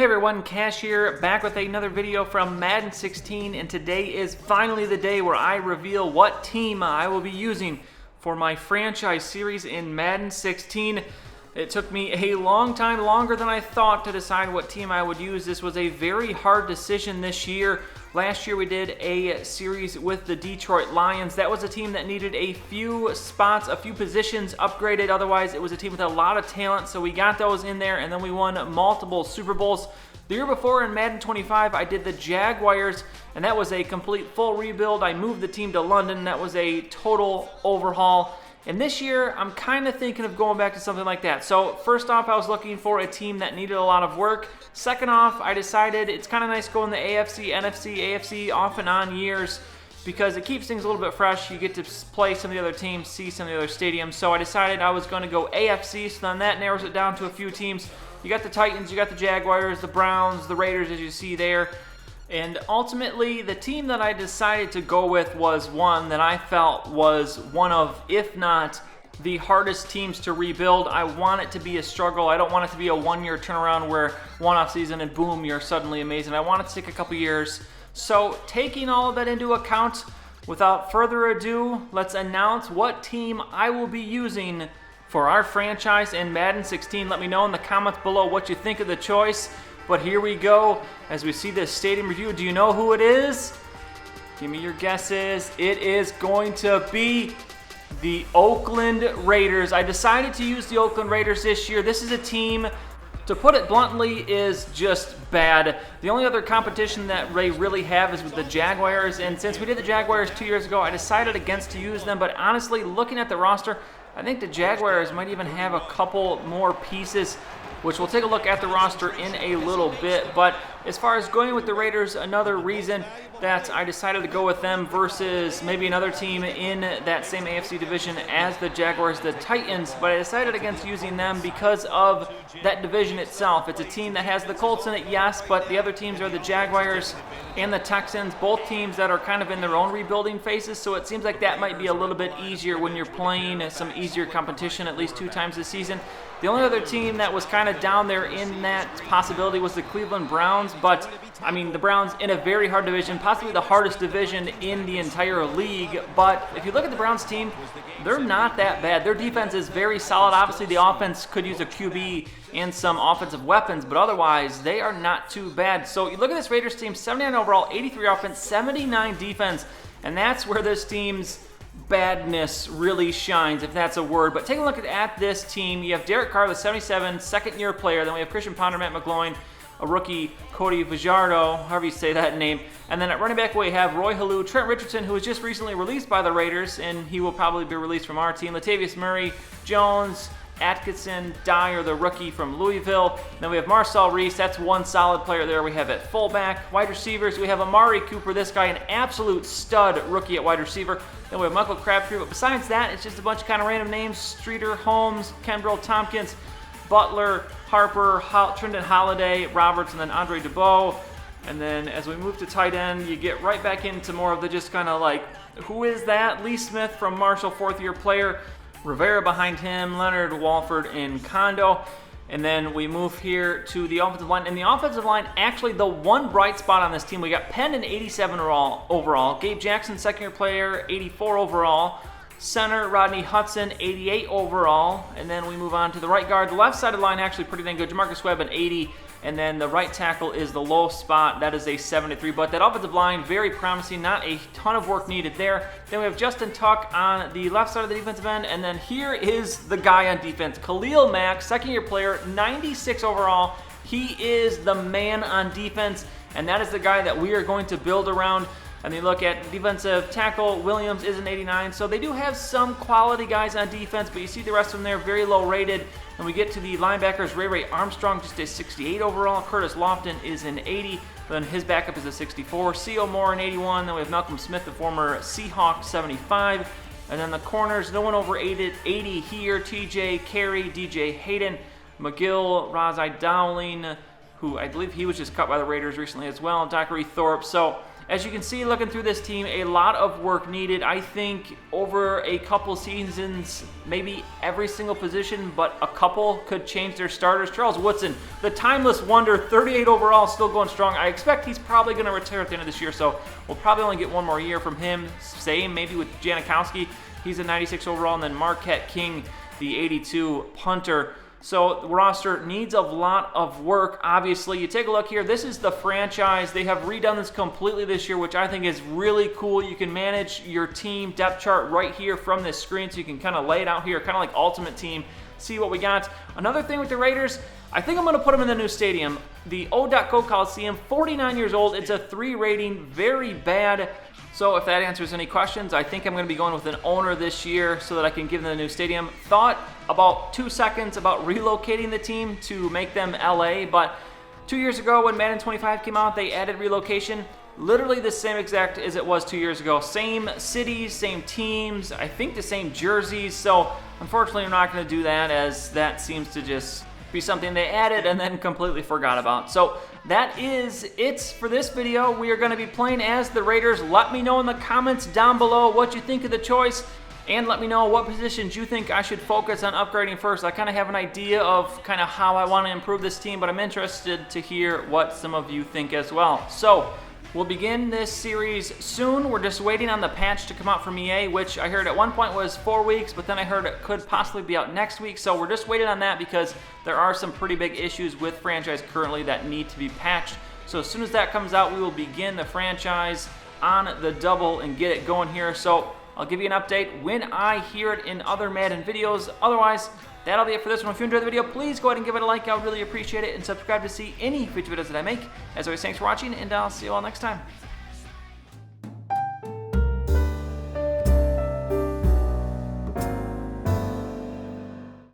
Hey everyone, Cash here, back with another video from Madden 16, and today is finally the day where I reveal what team I will be using for my franchise series in Madden 16. It took me a long time, longer than I thought, to decide what team I would use. This was a very hard decision this year. Last year we did a series with the Detroit Lions. That was a team that needed a few spots, a few positions upgraded. Otherwise, it was a team with a lot of talent, so we got those in there, and then we won multiple Super Bowls. The year before in Madden 25, I did the Jaguars, and that was a complete full rebuild. I moved the team to London. That was a total overhaul. And this year, I'm kind of thinking of going back to something like that. So first off, I was looking for a team that needed a lot of work. Second off, I decided it's kind of nice going the AFC, NFC, AFC off and on years because it keeps things a little bit fresh. You get to play some of the other teams, see some of the other stadiums. So I decided I was going to go AFC, so then that narrows it down to a few teams. You got the Titans, you got the Jaguars, the Browns, the Raiders, as you see there. And ultimately, the team that I decided to go with was one that I felt was one of, if not the hardest teams to rebuild. I want it to be a struggle. I don't want it to be a one-year turnaround where one-off season and boom, you're suddenly amazing. I want it to take a couple years. So taking all of that into account, without further ado, let's announce what team I will be using for our franchise in Madden 16. Let me know in the comments below what you think of the choice. But here we go, as we see this stadium review. Do you know who it is? Give me your guesses. It is going to be the Oakland Raiders. I decided to use the Oakland Raiders this year. This is a team, to put it bluntly, is just bad. The only other competition that they really have is with the Jaguars, and since we did the Jaguars 2 years ago, I decided against to use them. But honestly, looking at the roster, I think the Jaguars might even have a couple more pieces, which we'll take a look at the roster in a little bit. But as far as going with the Raiders, another reason that I decided to go with them versus maybe another team in that same AFC division as the Jaguars, the Titans, but I decided against using them because of that division itself. It's a team that has the Colts in it, yes, but the other teams are the Jaguars and the Texans, both teams that are kind of in their own rebuilding phases, so it seems like that might be a little bit easier when you're playing some easier competition at least 2 times this season. The only other team that was kind of down there in that possibility was the Cleveland Browns, but I mean, the Browns in a very hard division, possibly the hardest division in the entire league. But if you look at the Browns team, they're not that bad. Their defense is very solid. Obviously, the offense could use a QB and some offensive weapons, but otherwise, they are not too bad. So you look at this Raiders team, 79 overall, 83 offense, 79 defense, and that's where this team's badness really shines, if that's a word. But take a look at this team. You have Derek Carr, the 77, second-year player. Then we have Christian Ponder, Matt McGloin, a rookie, Cody Fajardo, however you say that name. And then at running back, we have Roy Halou, Trent Richardson, who was just recently released by the Raiders, and he will probably be released from our team. Latavius Murray, Jones, Atkinson, Dyer, the rookie from Louisville. Then we have Marcel Reese. That's one solid player there. We have at fullback. Wide receivers, we have Amari Cooper. This guy, an absolute stud rookie at wide receiver. Then we have Michael Crabtree. But besides that, it's just a bunch of kind of random names. Streeter, Holmes, Kenbrell, Tompkins, Butler, Harper, Trendon Holiday, Roberts, and then Andre DeBow. And then as we move to tight end, you get right back into more of the just kind of like, who is that? Lee Smith from Marshall, 4th-year player. Rivera behind him, Leonard, Walford, and Kondo. And then we move here to the offensive line. And the offensive line, actually the one bright spot on this team, we got Penn in 87 overall. Gabe Jackson, 2nd-year player, 84 overall. Center, Rodney Hudson, 88 overall. And then we move on to the right guard. The left side of the line actually pretty dang good. Jamarcus Webb, an 80. And then the right tackle is the low spot. That is a 73. But that offensive line, very promising. Not a ton of work needed there. Then we have Justin Tuck on the left side of the defensive end. And then here is the guy on defense. Khalil Mack, 2nd-year player, 96 overall. He is the man on defense. And that is the guy that we are going to build around. And you look at defensive tackle, Williams is an 89. So they do have some quality guys on defense, but you see the rest of them there, very low rated. And we get to the linebackers, Ray Armstrong, just a 68 overall. Curtis Lofton is an 80. Then his backup is a 64. C.O. Moore, an 81. Then we have Malcolm Smith, the former Seahawk, 75. And then the corners, no one over 80 here. T.J. Carey, D.J. Hayden, McGill, Razai Dowling, who I believe he was just cut by the Raiders recently as well. Dockery Thorpe. So As you can see, looking through this team, a lot of work needed. I think over a couple seasons, maybe every single position, but a couple could change their starters. Charles Woodson, the timeless wonder, 38 overall, still going strong. I expect he's probably going to retire at the end of this year, so we'll probably only get one more year from him. Same maybe with Janikowski. He's a 96 overall, and then Marquette King, the 82 punter. So the roster needs a lot of work, obviously. You take a look here. This is the franchise. They have redone this completely this year, which I think is really cool. You can manage your team depth chart right here from this screen, so you can kind of lay it out here, kind of like Ultimate Team, see what we got. Another thing with the Raiders, I think I'm going to put them in the new stadium. The O.Co Coliseum, 49 years old. It's a 3 rating, very bad. So if that answers any questions, I think I'm going to be going with an owner this year so that I can give them the new stadium. Thought about 2 seconds about relocating the team to make them LA, but 2 years ago when Madden 25 came out, they added relocation. Literally the same exact as it was 2 years ago. Same cities, same teams, I think the same jerseys. So unfortunately, I'm not going to do that, as that seems to just be something they added and then completely forgot about. So that is it for this video. We are going to be playing as the Raiders. Let me know in the comments down below what you think of the choice, and let me know what positions you think I should focus on upgrading first. I kind of have an idea of kind of how I want to improve this team, but I'm interested to hear what some of you think as well. So we'll begin this series soon. We're just waiting on the patch to come out from EA, which I heard at one point was 4 weeks, but then I heard it could possibly be out next week. So we're just waiting on that because there are some pretty big issues with franchise currently that need to be patched. So as soon as that comes out, we will begin the franchise on the double and get it going here. So I'll give you an update when I hear it in other Madden videos. Otherwise, that'll be it for this one. If you enjoyed the video, please go ahead and give it a like. I would really appreciate it. And subscribe to see any future videos that I make. As always, thanks for watching, and I'll see you all next time.